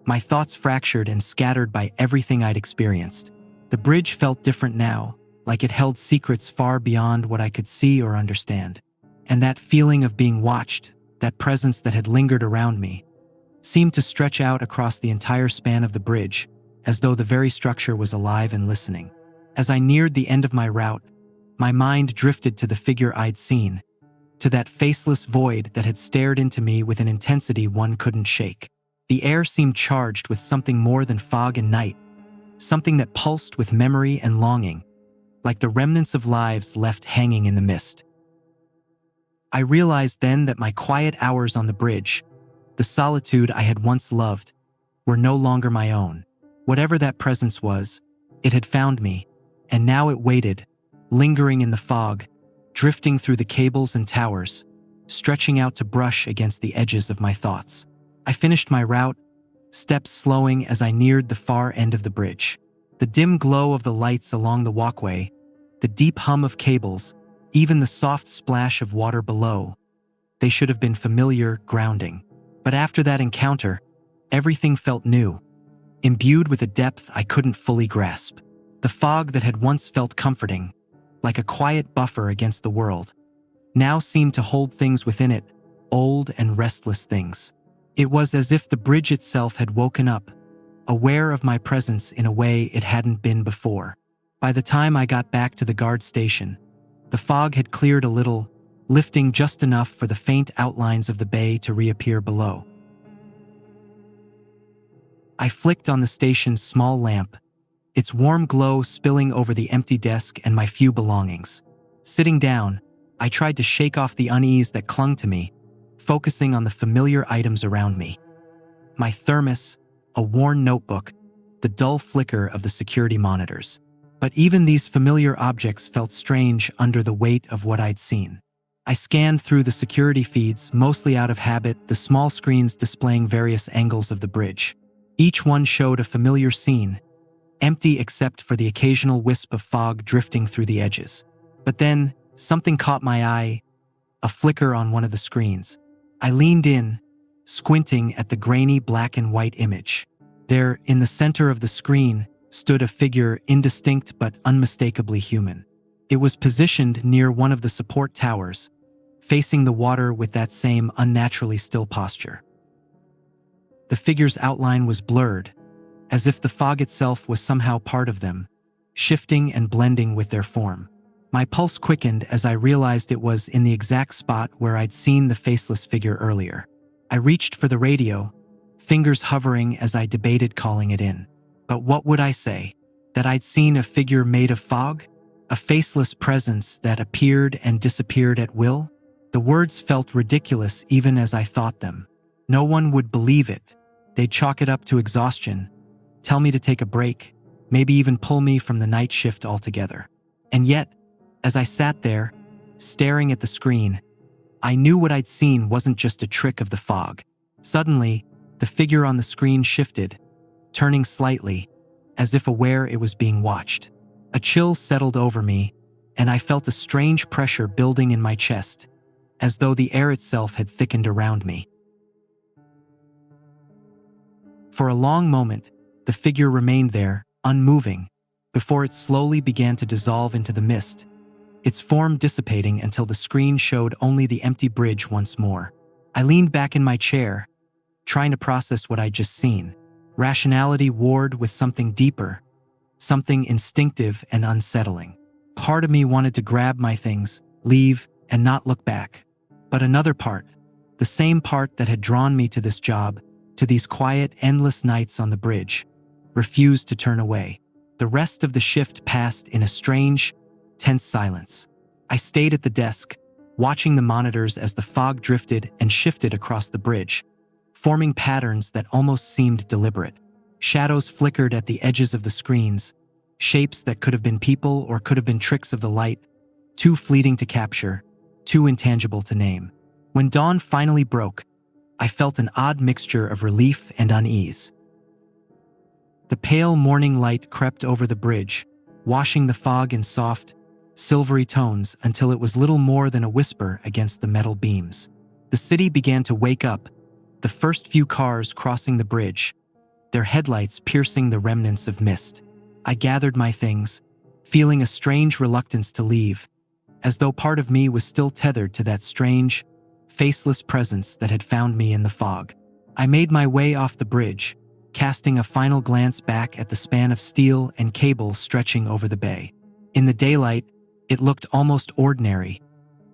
my thoughts fractured and scattered by everything I'd experienced. The bridge felt different now, like it held secrets far beyond what I could see or understand. And that feeling of being watched, that presence that had lingered around me, seemed to stretch out across the entire span of the bridge, as though the very structure was alive and listening. As I neared the end of my route, my mind drifted to the figure I'd seen, to that faceless void that had stared into me with an intensity one couldn't shake. The air seemed charged with something more than fog and night, something that pulsed with memory and longing, like the remnants of lives left hanging in the mist. I realized then that my quiet hours on the bridge, the solitude I had once loved, were no longer my own. Whatever that presence was, it had found me, and now it waited, lingering in the fog, drifting through the cables and towers, stretching out to brush against the edges of my thoughts. I finished my route, steps slowing as I neared the far end of the bridge. The dim glow of the lights along the walkway, the deep hum of cables, even the soft splash of water below, they should have been familiar, grounding. But after that encounter, everything felt new, imbued with a depth I couldn't fully grasp. The fog that had once felt comforting, like a quiet buffer against the world, now seemed to hold things within it, old and restless things. It was as if the bridge itself had woken up, aware of my presence in a way it hadn't been before. By the time I got back to the guard station, the fog had cleared a little, lifting just enough for the faint outlines of the bay to reappear below. I flicked on the station's small lamp, its warm glow spilling over the empty desk and my few belongings. Sitting down, I tried to shake off the unease that clung to me, focusing on the familiar items around me. My thermos, a worn notebook, the dull flicker of the security monitors. But even these familiar objects felt strange under the weight of what I'd seen. I scanned through the security feeds, mostly out of habit, the small screens displaying various angles of the bridge. Each one showed a familiar scene, empty except for the occasional wisp of fog drifting through the edges. But then, something caught my eye, a flicker on one of the screens. I leaned in, squinting at the grainy black and white image. There, in the center of the screen, stood a figure indistinct but unmistakably human. It was positioned near one of the support towers, facing the water with that same unnaturally still posture. The figure's outline was blurred, as if the fog itself was somehow part of them, shifting and blending with their form. My pulse quickened as I realized it was in the exact spot where I'd seen the faceless figure earlier. I reached for the radio, fingers hovering as I debated calling it in. But what would I say? That I'd seen a figure made of fog? A faceless presence that appeared and disappeared at will? The words felt ridiculous even as I thought them. No one would believe it. They'd chalk it up to exhaustion, tell me to take a break, maybe even pull me from the night shift altogether. And yet, as I sat there, staring at the screen, I knew what I'd seen wasn't just a trick of the fog. Suddenly, the figure on the screen shifted, turning slightly, as if aware it was being watched. A chill settled over me, and I felt a strange pressure building in my chest, as though the air itself had thickened around me. For a long moment, the figure remained there, unmoving, before it slowly began to dissolve into the mist, its form dissipating until the screen showed only the empty bridge once more. I leaned back in my chair, trying to process what I'd just seen. Rationality warred with something deeper, something instinctive and unsettling. Part of me wanted to grab my things, leave, and not look back. But another part, the same part that had drawn me to this job, to these quiet, endless nights on the bridge, refused to turn away. The rest of the shift passed in a strange, tense silence. I stayed at the desk, watching the monitors as the fog drifted and shifted across the bridge, forming patterns that almost seemed deliberate. Shadows flickered at the edges of the screens, shapes that could have been people or could have been tricks of the light, too fleeting to capture, too intangible to name. When dawn finally broke, I felt an odd mixture of relief and unease. The pale morning light crept over the bridge, washing the fog in soft, silvery tones until it was little more than a whisper against the metal beams. The city began to wake up, the first few cars crossing the bridge, their headlights piercing the remnants of mist. I gathered my things, feeling a strange reluctance to leave, as though part of me was still tethered to that strange, faceless presence that had found me in the fog. I made my way off the bridge, casting a final glance back at the span of steel and cable stretching over the bay. In the daylight, it looked almost ordinary,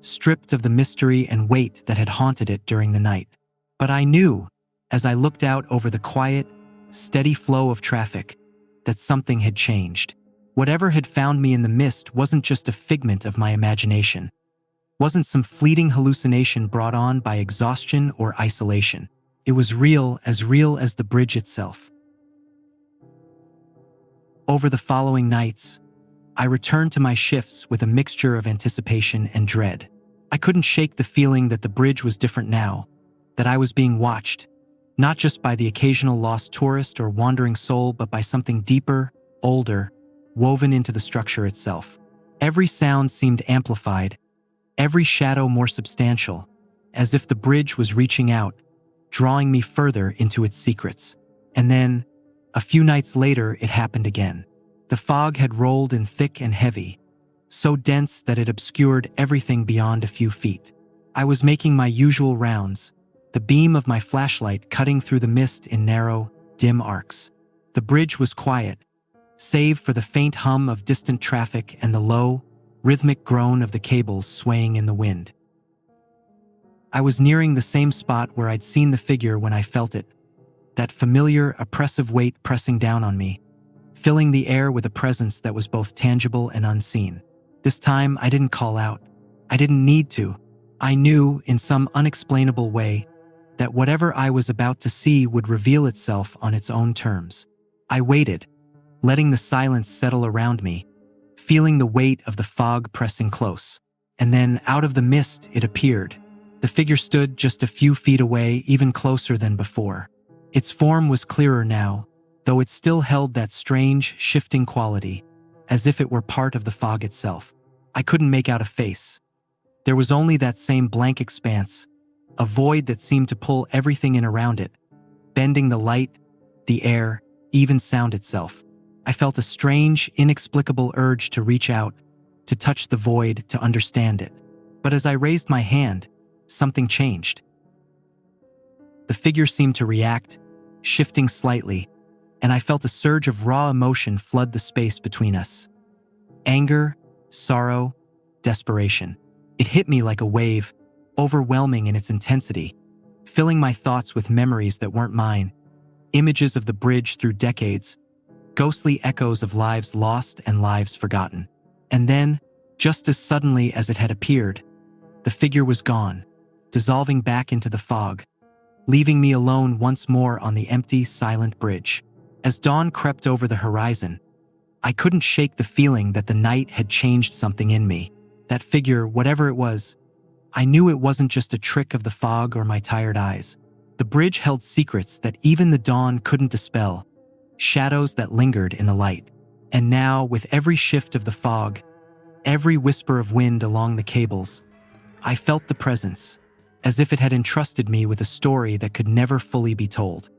stripped of the mystery and weight that had haunted it during the night. But I knew, as I looked out over the quiet, steady flow of traffic, that something had changed. Whatever had found me in the mist wasn't just a figment of my imagination, wasn't some fleeting hallucination brought on by exhaustion or isolation. It was real as the bridge itself. Over the following nights, I returned to my shifts with a mixture of anticipation and dread. I couldn't shake the feeling that the bridge was different now, that I was being watched, not just by the occasional lost tourist or wandering soul, but by something deeper, older, woven into the structure itself. Every sound seemed amplified, every shadow more substantial, as if the bridge was reaching out, drawing me further into its secrets. And then, a few nights later, it happened again. The fog had rolled in thick and heavy, so dense that it obscured everything beyond a few feet. I was making my usual rounds, the beam of my flashlight cutting through the mist in narrow, dim arcs. The bridge was quiet, save for the faint hum of distant traffic and the low, rhythmic groan of the cables swaying in the wind. I was nearing the same spot where I'd seen the figure when I felt it, that familiar, oppressive weight pressing down on me, filling the air with a presence that was both tangible and unseen. This time, I didn't call out. I didn't need to. I knew, in some unexplainable way, that whatever I was about to see would reveal itself on its own terms. I waited, letting the silence settle around me, feeling the weight of the fog pressing close. And then, out of the mist, it appeared. The figure stood just a few feet away, even closer than before. Its form was clearer now, though it still held that strange, shifting quality, as if it were part of the fog itself. I couldn't make out a face. There was only that same blank expanse, a void that seemed to pull everything in around it, bending the light, the air, even sound itself. I felt a strange, inexplicable urge to reach out, to touch the void, to understand it. But as I raised my hand, something changed. The figure seemed to react, shifting slightly, and I felt a surge of raw emotion flood the space between us. Anger, sorrow, desperation. It hit me like a wave, overwhelming in its intensity, filling my thoughts with memories that weren't mine, images of the bridge through decades, ghostly echoes of lives lost and lives forgotten. And then, just as suddenly as it had appeared, the figure was gone, dissolving back into the fog, leaving me alone once more on the empty, silent bridge. As dawn crept over the horizon, I couldn't shake the feeling that the night had changed something in me. That figure, whatever it was, I knew it wasn't just a trick of the fog or my tired eyes. The bridge held secrets that even the dawn couldn't dispel, shadows that lingered in the light. And now, with every shift of the fog, every whisper of wind along the cables, I felt the presence, as if it had entrusted me with a story that could never fully be told.